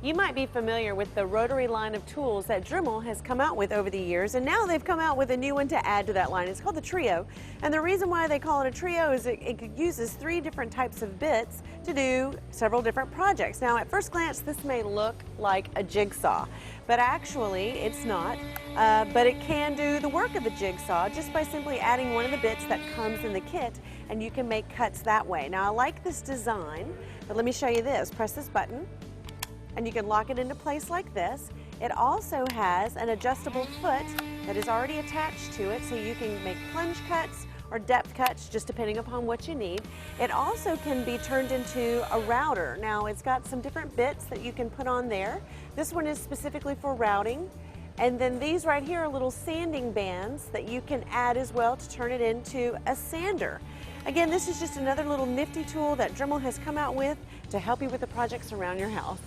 You might be familiar with the Rotary line of tools that Dremel has come out with over the years, and now they've come out with a new one to add to that line. It's called the Trio, and the reason why they call it a Trio is it uses 3 different types of bits to do several different projects. Now, at first glance, this may look like a jigsaw, but actually it's not. But it can do the work of the jigsaw just by simply adding one of the bits that comes in the kit, and you can make cuts that way. Now, I like this design, but let me show you this. Press this button, and you can lock it into place like this. It also has an adjustable foot that is already attached to it, so you can make plunge cuts or depth cuts, just depending upon what you need. It also can be turned into a router. Now, it's got some different bits that you can put on there. This one is specifically for routing. And then these right here are little sanding bands that you can add as well to turn it into a sander. Again, this is just another little nifty tool that Dremel has come out with to help you with the projects around your house.